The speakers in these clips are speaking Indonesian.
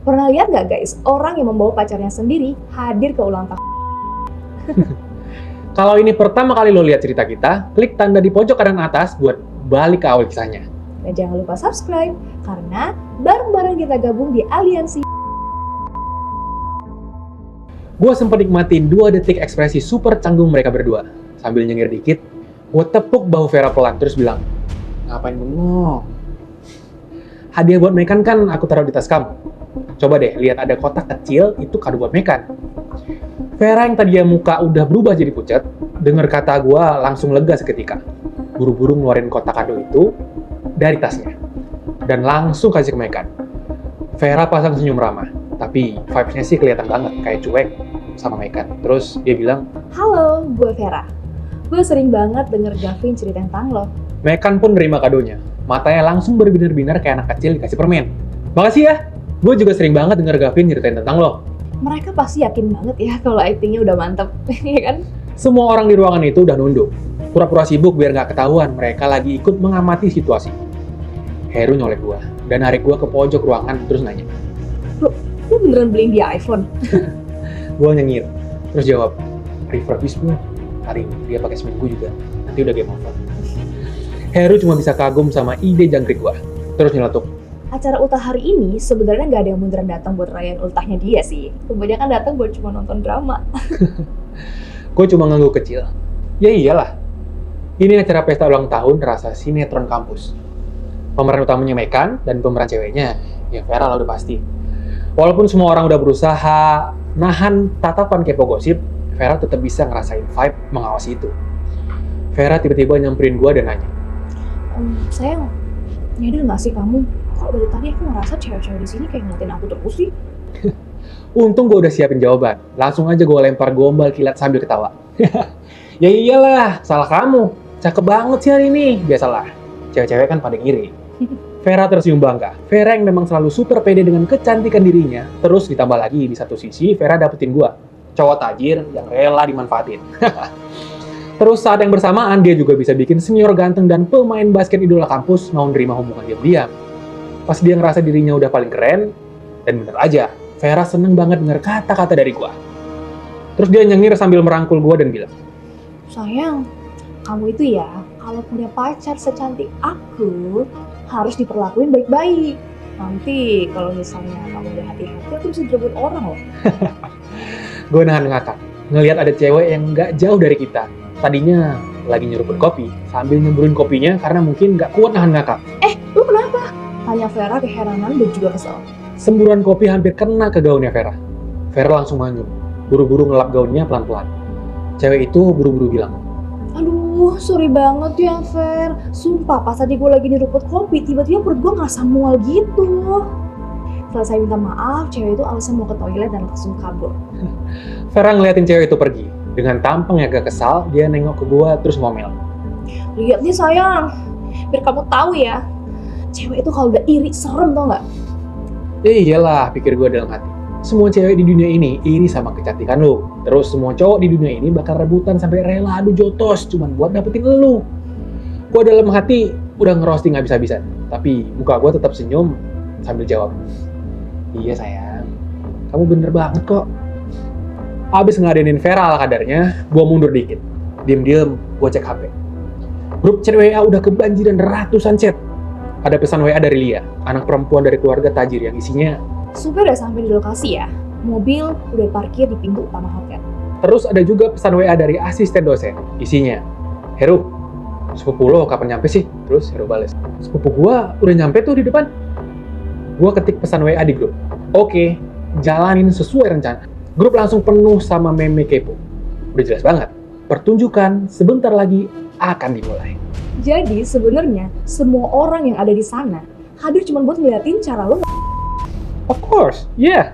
Pernah lihat nggak guys, orang yang membawa pacarnya sendiri hadir ke ulang tahun? Kalau ini pertama kali lo lihat cerita kita, klik tanda di pojok kanan atas buat balik ke awal kisahnya. Dan jangan lupa subscribe, karena bareng-bareng kita gabung di aliansi. Gue sempat nikmatin 2 detik ekspresi super canggung mereka berdua. Sambil nyengir dikit, gue tepuk bahu Vera pelan terus bilang, "Ngapain bengong? Hadiah buat Mekan kan aku taruh di tas kamu. Coba deh lihat ada kotak kecil, itu kado buat Mekan." Vera yang tadinya muka udah berubah jadi pucat, denger kata gue langsung lega seketika. Buru-buru ngeluarin kotak kado itu dari tasnya. Dan langsung kasih ke Mekan. Vera pasang senyum ramah, tapi vibes-nya sih kelihatan banget kayak cuek sama Mekan. Terus dia bilang, Halo, gue Vera. Gue sering banget denger Gavin cerita tentang lo. Mekan pun nerima kadonya. Matanya langsung berbinar-binar kayak anak kecil dikasih permen. "Makasih ya, gue juga sering banget denger Gavin ceritain tentang lo." Mereka pasti yakin banget ya kalau actingnya udah mantep, ya kan? Semua orang di ruangan itu udah nunduk. Pura-pura sibuk biar nggak ketahuan mereka lagi ikut mengamati situasi. Heru nyolek gua dan narik gua ke pojok ruangan terus nanya. Lu beneran beliin dia iPhone? Gua nyengir, terus jawab, "Refurbish bro, hari ini dia pakai seminggu juga, nanti udah game over." Heru cuma bisa kagum sama ide jangkrik gua, terus nyeletuk, Acara ultah hari ini sebenarnya nggak ada yang beneran datang buat rayain ultahnya dia sih. Kebanyakan datang buat cuma nonton drama. Gue cuma ngangguk kecil. Ya iyalah, ini acara pesta ulang tahun rasa sinetron kampus. Pemeran utamanya Mekan dan pemeran ceweknya, ya Vera lah udah pasti. Walaupun semua orang udah berusaha nahan tatapan kepo gosip, Vera tetap bisa ngerasain vibe mengawasi itu. Vera tiba-tiba nyamperin gue dan nanya, Sayang, nyadar nggak sih kamu? Kok dari tadi aku ngerasa cewek-cewek di sini kayak ngeliatin aku terus sih? untung gue udah siapin jawaban. Langsung aja gue lempar gombal kilat sambil ketawa. Ya iyalah, salah kamu. Cakep banget sih hari ini. Biasalah, cewek-cewek kan pada ngiri. Vera tersenyum bangga. Vera yang memang selalu super pede dengan kecantikan dirinya. Terus ditambah lagi di satu sisi, Vera dapetin gua. Cowok tajir yang rela dimanfaatin. Terus saat yang bersamaan, dia juga bisa bikin senior ganteng dan pemain basket idola kampus mau nerima hubungan diam-diam. Pas dia ngerasa dirinya udah paling keren, dan bener aja, Vera seneng banget denger kata-kata dari gua. Terus dia nyengir sambil merangkul gua dan bilang, Sayang, kamu itu ya kalau punya pacar secantik aku harus diperlakuin baik-baik. Nanti kalau misalnya kamu udah hati-hati, aku bisa direbut orang loh. gue nahan ngakak. Ngelihat ada cewek yang nggak jauh dari kita. Tadinya lagi nyeruput kopi, sambil nyemburin kopinya karena mungkin nggak kuat nahan ngakak. Lu kenapa? Tanya Vera keheranan dan juga kesel. Semburan kopi hampir kena ke gaunnya Vera. Vera langsung manyun, buru-buru ngelap gaunnya pelan-pelan. Cewek itu buru-buru bilang, Aduh, sorry banget ya Ver. Sumpah pas tadi gue lagi nyeruput kopi, tiba-tiba perut gue ngerasa mual gitu. Setelah saya minta maaf, cewek itu alasan mau ke toilet dan langsung kabur. Vera ngeliatin cewek itu pergi. Dengan tampang yang agak kesal, dia nengok ke gua terus ngomel. Lihat nih sayang, biar kamu tahu ya, cewek itu kalau udah iri serem tau nggak? Iyalah, pikir gua dalam hati. Semua cewek di dunia ini iri sama kecantikan lu. Terus semua cowok di dunia ini bakal rebutan sampai rela adu jotos cuman buat dapetin lu. Gua dalam hati udah ngerosting habis-habisan. Tapi muka gua tetap senyum sambil jawab, "Iya sayang, kamu bener banget kok." Abis ngeladenin Vera ala kadarnya, gua mundur dikit. Diem-diem, gua cek HP. Grup chat WA udah kebanjiran ratusan chat. Ada pesan WA dari Lia, anak perempuan dari keluarga tajir yang isinya, Supir udah sampai di lokasi ya, mobil udah parkir di pintu utama hotel. terus ada juga pesan WA dari asisten dosen, isinya, "Heru, sepupu lo kapan nyampe sih?" Terus Heru bales, "Sepupu gua udah nyampe tuh di depan." Gua ketik pesan WA di grup, "Oke, jalanin sesuai rencana." Grup langsung penuh sama meme kepo. Udah jelas banget, pertunjukan sebentar lagi akan dimulai. Jadi sebenarnya semua orang yang ada di sana hadir cuma buat ngeliatin cara lo. Of course, yeah.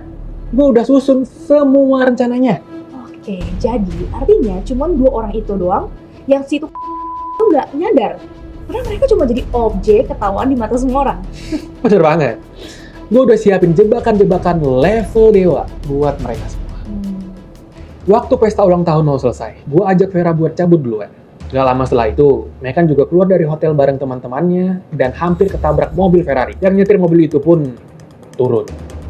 Gue udah susun semua rencananya. Oke, jadi artinya cuma 2 orang itu doang yang situ nggak nyadar. Karena mereka cuma jadi objek ketawaan di mata semua orang. Bener banget. Gue udah siapin jebakan-jebakan level dewa buat mereka semua. Waktu pesta ulang tahun mau selesai, gue ajak Vera buat cabut duluan. Gak lama setelah itu, Mekan juga keluar dari hotel bareng teman-temannya dan hampir ketabrak mobil Ferrari. Yang nyetir mobil itu pun turun.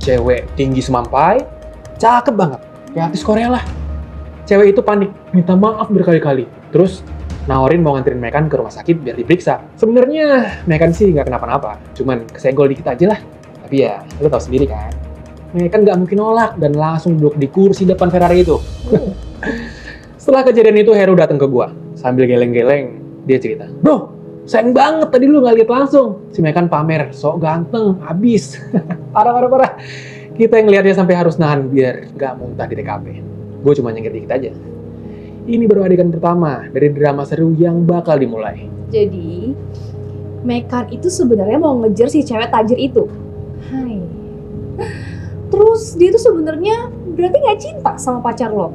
cewek tinggi semampai, cakep banget, kayak artis Korea lah. Cewek itu panik, minta maaf berkali-kali. Terus nawarin mau nganterin Megan ke rumah sakit biar diperiksa. Sebenarnya Megan sih nggak kenapa-napa, cuman kesenggol dikit aja lah. Tapi ya, lo tau sendiri kan, Megan nggak mungkin nolak dan langsung duduk di kursi depan Ferrari itu. Setelah kejadian itu, Heru datang ke gua. Sambil geleng-geleng, dia cerita, "Bro, sayang banget tadi lu nggak lihat langsung. Si Megan pamer, sok ganteng, habis." Parah. Kita yang lihatnya sampai harus nahan biar nggak muntah di TKP. Gue cuma nyengir dikit aja. Ini baru adegan pertama dari drama seru yang bakal dimulai. Jadi, Megan itu sebenarnya mau ngejar si cewek tajir itu. Hai. Terus dia tuh sebenarnya berarti nggak cinta sama pacar lo?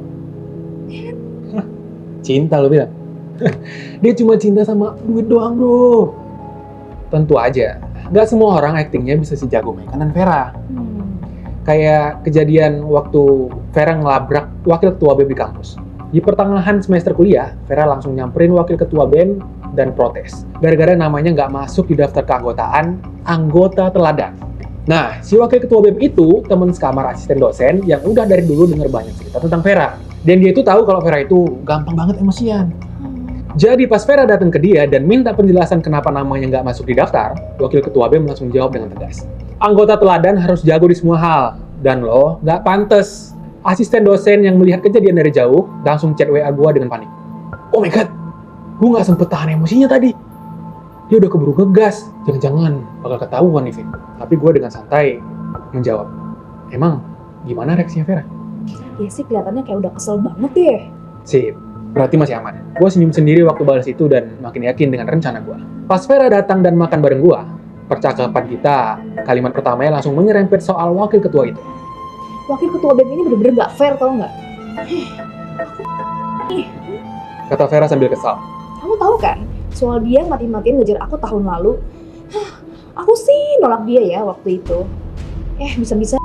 Cinta lo bilang? Dia cuma cinta sama duit doang, bro. Tentu aja, nggak semua orang aktingnya bisa sejago Megan dan Vera. Kayak kejadian waktu Vera ngelabrak wakil ketua BEM di kampus. Di pertengahan semester kuliah, Vera langsung nyamperin wakil ketua BEM dan protes. Gara-gara namanya nggak masuk di daftar keanggotaan anggota teladan. Nah, si wakil ketua BEM itu teman sekamar asisten dosen yang udah dari dulu denger banyak cerita tentang Vera. Dan dia itu tahu kalau Vera itu gampang banget emosian. Jadi pas Vera datang ke dia dan minta penjelasan kenapa namanya nggak masuk di daftar, wakil ketua BEM langsung jawab dengan tegas. Anggota teladan harus jago di semua hal, dan lo nggak pantes. Asisten dosen yang melihat kejadian dari jauh langsung chat WA gue dengan panik. Oh my god, gue nggak sempet tahan emosinya tadi. Dia udah keburu ngegas, jangan-jangan bakal ketahuan nih, Vin. Tapi gue dengan santai menjawab, emang gimana reaksinya Vera? Ya sih kelihatannya kayak udah kesel banget deh. Sip, berarti masih aman. Gue senyum sendiri waktu balas itu dan makin yakin dengan rencana gue. Pas Vera datang dan makan bareng gue, percakapan kita, kalimat pertamanya langsung menyerempet soal wakil ketua itu. Wakil ketua BEM ini bener-bener gak fair, tau nggak? Kata Vera sambil kesal. Kamu tahu kan, soal dia mati-matian ngejar aku tahun lalu. Aku sih nolak dia ya waktu itu. Bisa-bisa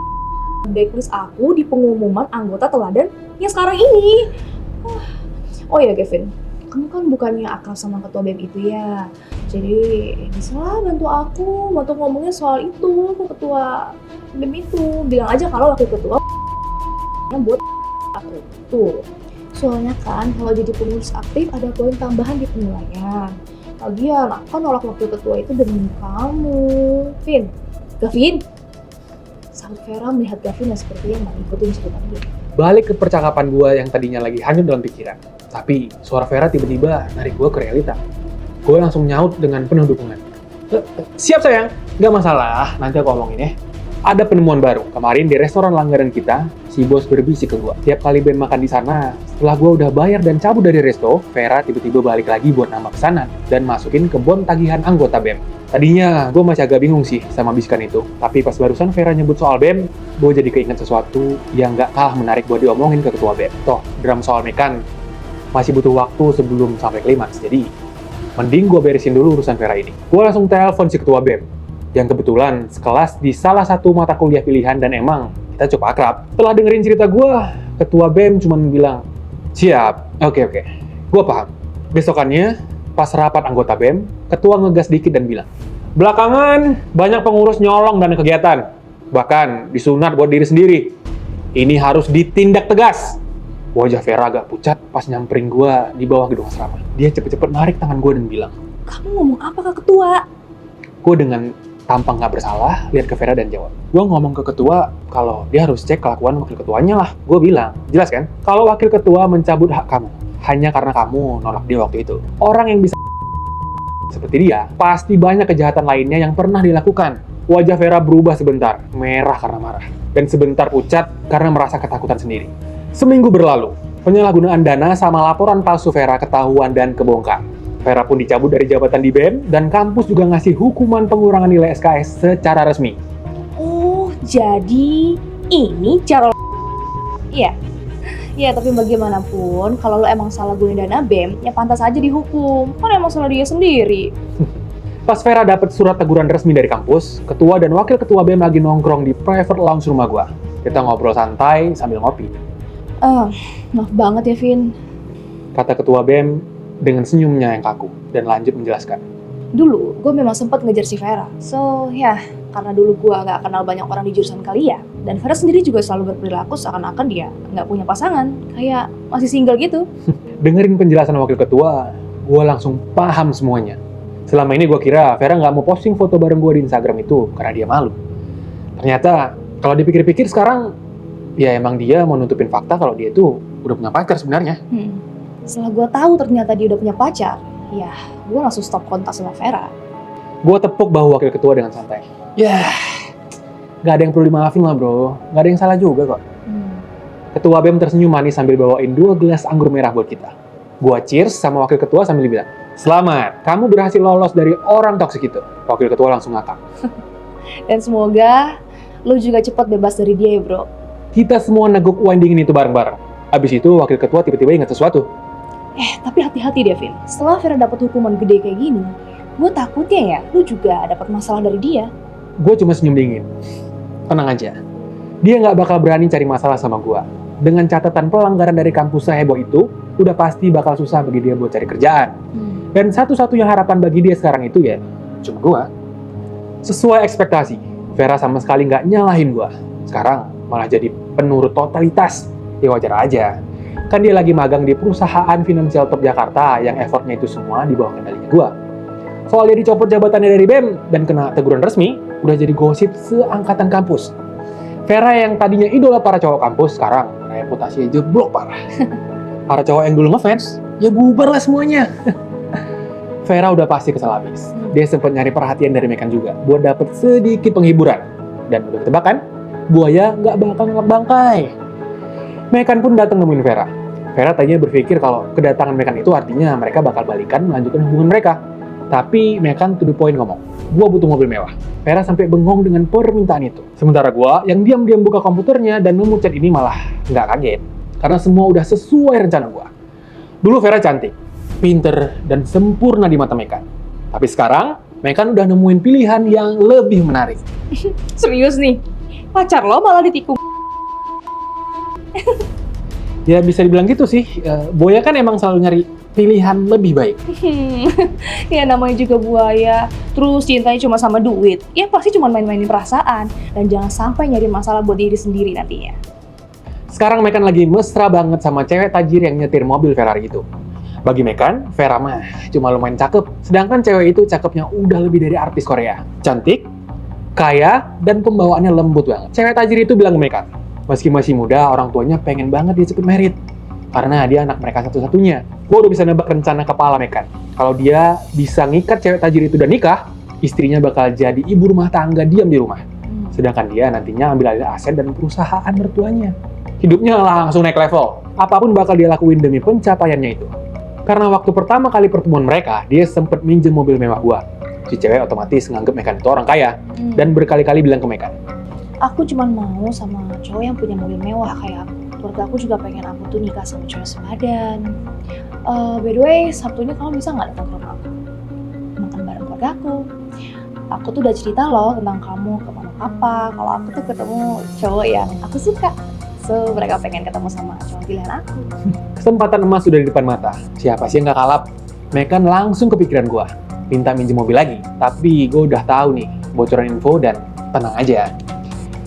blacklist aku di pengumuman anggota teladan yang sekarang ini. Oh ya Kevin, kamu kan bukannya akrab sama ketua BEM itu ya. Jadi bisa lah bantu ngomongnya soal itu ke ketua BEM itu. Bilang aja kalau wakil ketua buat aku. Tuh, soalnya kan kalau jadi pengurus aktif ada poin tambahan di penilaian. Lagian aku kan nolak wakil ketua itu demi kamu. Gavin. Sahabat Vera melihat Gavin yang sepertinya nggak ngikutin cerita dia. Balik ke percakapan gue yang tadinya lagi hanyut dalam pikiran. Tapi suara Vera tiba-tiba narik gue ke realita. Gue langsung nyaut dengan penuh dukungan. Siap sayang, nggak masalah, nanti aku omongin ya. Ada penemuan baru. Kemarin di restoran langganan kita, si bos berbisik ke gue. Tiap kali Ben makan di sana, setelah gue udah bayar dan cabut dari resto, Vera tiba-tiba balik lagi buat nambah pesanan dan masukin ke bon tagihan anggota BEM. Tadinya gue masih agak bingung sih sama bisikan itu. Tapi pas barusan Vera nyebut soal BEM, gue jadi keinget sesuatu yang nggak kalah menarik buat diomongin ke ketua BEM. Toh, drama soal Megan masih butuh waktu sebelum sampai klimaks. Jadi, mending gue beresin dulu urusan Vera ini. Gue langsung telepon si ketua BEM, yang kebetulan sekelas di salah satu mata kuliah pilihan dan emang kita cukup akrab. Setelah dengerin cerita gue, ketua BEM cuma bilang, siap, oke, gue paham. Besokannya, pas rapat anggota BEM, ketua ngegas dikit dan bilang, belakangan banyak pengurus nyolong dana kegiatan, bahkan disunat buat diri sendiri. Ini harus ditindak tegas. Wajah Vera agak pucat pas nyamperin gue di bawah gedung asrama. Dia cepet-cepet narik tangan gue dan bilang, kamu ngomong apa ke ketua? Gue dengan tampang gak bersalah lihat ke Vera dan jawab, gue ngomong ke ketua kalau dia harus cek kelakuan wakil ketuanya lah. Gue bilang, jelas kan? Kalau wakil ketua mencabut hak kamu hanya karena kamu nolak dia waktu itu. Orang yang bisa seperti dia, pasti banyak kejahatan lainnya yang pernah dilakukan. Wajah Vera berubah sebentar, merah karena marah, dan sebentar pucat karena merasa ketakutan sendiri. Seminggu berlalu, penyalahgunaan dana sama laporan palsu Vera ketahuan dan kebongkar. Vera pun dicabut dari jabatan di BEM, dan kampus juga ngasih hukuman pengurangan nilai SKS secara resmi. Oh, jadi ini cara Iya. Ya, tapi bagaimanapun, kalau lo emang salah gunain dana BEM, ya pantas aja dihukum. Kan emang salah dia sendiri. Pas Vera dapet surat teguran resmi dari kampus, ketua dan wakil ketua BEM lagi nongkrong di private lounge rumah gua. Kita ngobrol santai sambil ngopi. Maaf banget ya, Vin. Kata ketua BEM dengan senyumnya yang kaku, dan lanjut menjelaskan. Dulu, gue memang sempat ngejar si Vera. So, ya, karena dulu gue nggak kenal banyak orang di jurusan kalian. Dan Vera sendiri juga selalu berperilaku seakan-akan dia nggak punya pasangan, kayak masih single gitu. Dengerin penjelasan wakil ketua, gue langsung paham semuanya. Selama ini gue kira Vera nggak mau posting foto bareng gue di Instagram itu karena dia malu. Ternyata kalau dipikir-pikir sekarang, ya emang dia mau nutupin fakta kalau dia itu udah punya pacar sebenarnya. Setelah gue tahu ternyata dia udah punya pacar, ya gue langsung stop kontak sama Vera. Gue tepuk bahu wakil ketua dengan santai. Ya, nggak ada yang perlu dimaafin lah bro, nggak ada yang salah juga kok. Ketua BEM tersenyum manis sambil bawain 2 gelas anggur merah buat kita. Gue cheers sama wakil ketua sambil bilang, "Selamat, kamu berhasil lolos dari orang toksik itu." Wakil ketua langsung ngakak. Dan semoga lu juga cepat bebas dari dia ya bro. Kita semua neguk wine dingin itu bareng-bareng. Abis itu wakil ketua tiba-tiba ingat sesuatu. Tapi hati-hati Devin, setelah Vera dapat hukuman gede kayak gini, gue takutnya ya lu juga dapat masalah dari dia. Gue cuma senyum dingin. Tenang aja, dia nggak bakal berani cari masalah sama gue. Dengan catatan pelanggaran dari kampus seheboh itu, udah pasti bakal susah bagi dia buat cari kerjaan. Dan satu-satunya harapan bagi dia sekarang itu ya, cuma gue. Sesuai ekspektasi, Vera sama sekali nggak nyalahin gue. Sekarang malah jadi penurut totalitas. Ya wajar aja. Kan dia lagi magang di perusahaan finansial top Jakarta yang effortnya itu semua di bawah kendalinya gue. Soal dia dicopot jabatannya dari BEM dan kena teguran resmi, udah jadi gosip seangkatan kampus. Vera yang tadinya idola para cowok kampus, sekarang reputasinya jeblok parah. Para cowok yang dulu ngefans, ya bubar lah semuanya. Vera udah pasti kesal habis. Dia sempat nyari perhatian dari Mekan juga, buat dapet sedikit penghiburan. Dan udah ketebak kan, buaya nggak bakal ngelak bangkai. Mekan pun datang nemuin Vera. Vera tadinya berpikir kalau kedatangan Mekan itu artinya mereka bakal balikan melanjutkan hubungan mereka. Tapi Mekan to the point ngomong, "Gua butuh mobil mewah." Vera sampai bengong dengan permintaan itu. Sementara gua yang diam-diam buka komputernya dan nemu chat ini malah nggak kaget. Karena semua udah sesuai rencana gua. Dulu Vera cantik, pinter, dan sempurna di mata Mekan. Tapi sekarang, Mekan udah nemuin pilihan yang lebih menarik. Serius nih, pacar lo malah ditikung. Ya bisa dibilang gitu sih, buaya kan emang selalu nyari pilihan lebih baik. Ya namanya juga buaya, terus cintanya cuma sama duit. Ya pasti cuma main-mainin perasaan. Dan jangan sampai nyari masalah buat diri sendiri nantinya. Sekarang Mekan lagi mesra banget sama cewek tajir yang nyetir mobil Ferrari itu. Bagi Mekan, Vera mah cuma lumayan cakep. Sedangkan cewek itu cakepnya udah lebih dari artis Korea. Cantik, kaya, dan pembawaannya lembut banget. Cewek tajir itu bilang ke Mekan, meski masih muda, orang tuanya pengen banget dia cepet merit. Karena dia anak mereka satu-satunya. Gue udah bisa nebak rencana kepala Mekan. Kalau dia bisa ngikat cewek tajir itu dan nikah, istrinya bakal jadi ibu rumah tangga diam di rumah. Sedangkan dia nantinya ambil alih aset dan perusahaan mertuanya. Hidupnya langsung naik level. Apapun bakal dia lakuin demi pencapaiannya itu. Karena waktu pertama kali pertemuan mereka, dia sempet minjem mobil mewah gua. Si cewek otomatis nganggep Mekan itu orang kaya. Dan berkali-kali bilang ke Mekan, "Aku cuma mau sama cowok yang punya mobil mewah kayak aku. Keluarga aku juga pengen aku tuh nikah sama cowok sepadan. By the way, Sabtunya kamu bisa nggak datang ke rumah aku? Makan bareng keluarga aku. Aku tuh udah cerita loh tentang kamu ke mama papa. Kalau aku tuh ketemu cowok yang aku suka. So, mereka pengen ketemu sama cowok pilihan aku." kesempatan emas sudah di depan mata. Siapa sih yang gak kalap? Mekan langsung kepikiran gua. Minta minjem mobil lagi. Tapi gue udah tahu nih bocoran info dan tenang aja.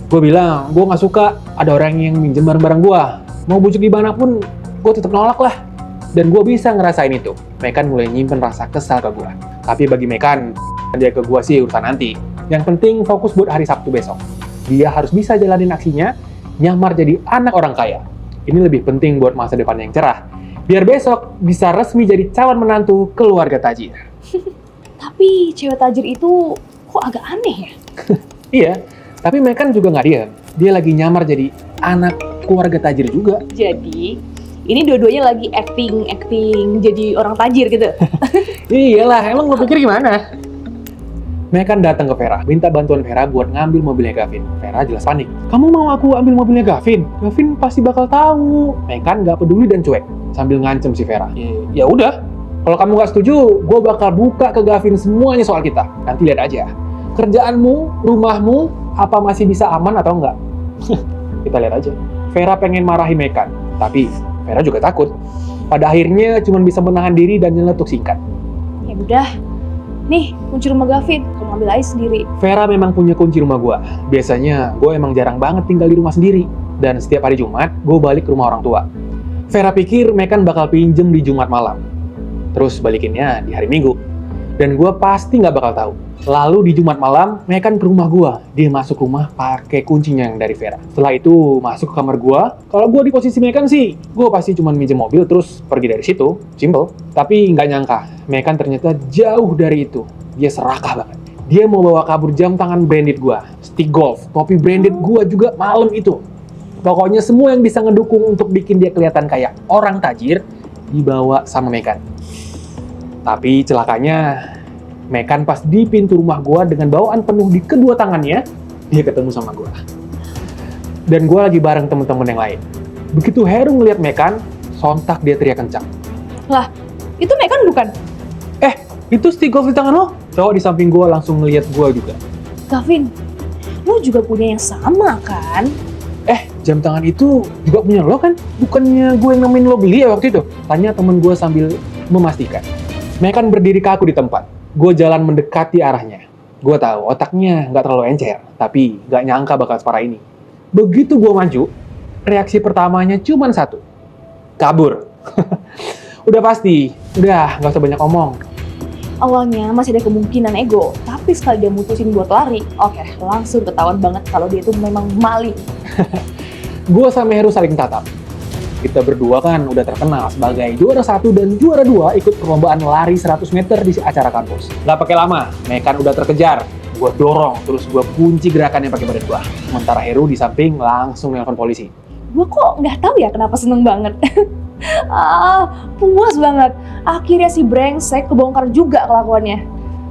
Gue bilang, gue gak suka ada orang yang minjem barang-barang gue. Mau bujuk di mana pun, gue tetap nolak lah. Dan gue bisa ngerasain itu. Mekan mulai nyimpen rasa kesal ke gue. Tapi bagi Mekan, dia ke gue sih urusan nanti. Yang penting fokus buat hari Sabtu besok. Dia harus bisa jalanin aksinya, nyamar jadi anak orang kaya. Ini lebih penting buat masa depan yang cerah. Biar besok bisa resmi jadi calon menantu keluarga tajir. Tapi cewek tajir itu kok agak aneh ya? Iya. Tapi Mekan juga nggak diam. Dia lagi nyamar jadi anak keluarga tajir juga. Jadi, ini dua-duanya lagi acting jadi orang tajir gitu. Iyalah, emang lo pikir gimana? Mekan datang ke Vera, minta bantuan Vera buat ngambil mobilnya Gavin. Vera jelas panik. "Kamu mau aku ambil mobilnya Gavin? Gavin pasti bakal tahu." Mekan nggak peduli dan cuek, sambil ngancem si Vera. Ya udah, kalau kamu nggak setuju, gue bakal buka ke Gavin semuanya soal kita. Nanti lihat aja. Kerjaanmu, rumahmu, apa masih bisa aman atau enggak? Kita lihat aja. Vera pengen marahin Mekan, tapi Vera juga takut. Pada akhirnya cuma bisa menahan diri dan nyeletuk singkat. Ya udah, nih kunci rumah Gavin. Kamu ngambil aja sendiri. Vera memang punya kunci rumah gue. Biasanya gue emang jarang banget tinggal di rumah sendiri. Dan setiap hari Jumat, gue balik ke rumah orang tua. Vera pikir Mekan bakal pinjem di Jumat malam. Terus balikinnya di hari Minggu. Dan gue pasti nggak bakal tahu. Lalu di Jumat malam, Mekan ke rumah gue. Dia masuk rumah pakai kuncinya yang dari Vera. Setelah itu masuk ke kamar gue. Kalau gue di posisi Mekan sih, gue pasti cuma minjem mobil terus pergi dari situ. Simple. Tapi nggak nyangka, Mekan ternyata jauh dari itu. Dia serakah banget. Dia mau bawa kabur jam tangan branded gue. Stick golf, topi branded gue juga malam itu. Pokoknya semua yang bisa ngedukung untuk bikin dia kelihatan kayak orang tajir dibawa sama Mekan. Tapi celakanya, Mekan pas di pintu rumah gue dengan bawaan penuh di kedua tangannya, dia ketemu sama gue. Dan gue lagi bareng temen-temen yang lain. Begitu Heru ngeliat Mekan, sontak dia teriak kencang. Lah, itu Mekan bukan? Itu stick golf di tangan lo? Cowok di samping gue langsung ngeliat gue juga. Gavin, lu juga punya yang sama kan? Jam tangan itu juga punya lo kan? Bukannya gue yang nemenin lo beli ya waktu itu? Tanya temen gue sambil memastikan. Mekan berdiri kaku di tempat. Gue jalan mendekati arahnya. Gue tahu otaknya nggak terlalu encer, tapi nggak nyangka bakal separah ini. Begitu gue maju, reaksi pertamanya cuma satu. Kabur. Udah pasti. Udah, nggak usah banyak omong. Awalnya masih ada kemungkinan ego, tapi sekali dia mutusin buat lari, oke, langsung ketahuan banget kalau dia itu memang maling. Gue sama Heru saling tatap. Kita berdua kan udah terkenal sebagai juara 1 dan juara 2 ikut perlombaan lari 100 meter di acara kampus. Gak pakai lama, Mekan udah terkejar. Gue dorong, terus gue kunci gerakannya pakai badan gue. Sementara Heru di samping langsung nelpon polisi. Gue kok nggak tahu ya kenapa seneng banget. Puas banget. Akhirnya si brengsek kebongkar juga kelakuannya.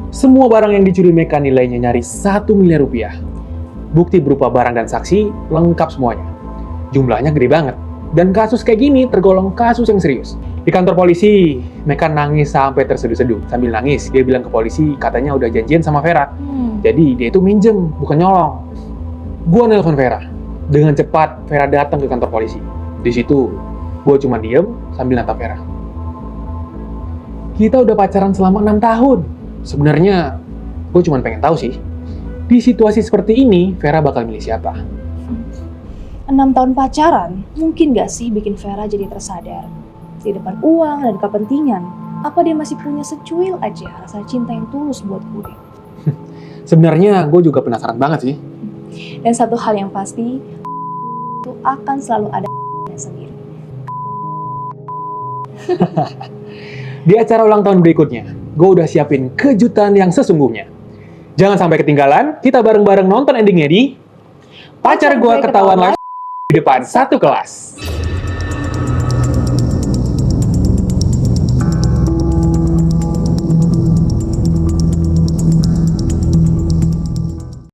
Semua barang yang dicuri Mekan nilainya nyaris 1 miliar rupiah. Bukti berupa barang dan saksi lengkap semuanya. Jumlahnya gede banget. Dan kasus kayak gini tergolong kasus yang serius. Di kantor polisi, Mekan nangis sampai terseduh-seduh. Sambil nangis, dia bilang ke polisi katanya udah janjian sama Vera. Jadi dia itu minjem, bukan nyolong. Gua nelpon Vera. Dengan cepat, Vera datang ke kantor polisi. Di situ, gue cuma diem sambil natap Vera. Kita udah pacaran selama 6 tahun. Sebenarnya, gue cuma pengen tahu sih. Di situasi seperti ini, Vera bakal milih siapa? 6 tahun pacaran, mungkin gak sih bikin Vera jadi tersadar? Di depan uang dan kepentingan, apa dia masih punya secuil aja rasa cinta yang tulus buat gue? Sebenarnya, gue juga penasaran banget sih. Dan satu hal yang pasti, itu akan selalu ada sendiri. Di acara ulang tahun berikutnya, gue udah siapin kejutan yang sesungguhnya. Jangan sampai ketinggalan, kita bareng-bareng nonton endingnya di Pacar Gua Ketahuan Live di depan satu kelas.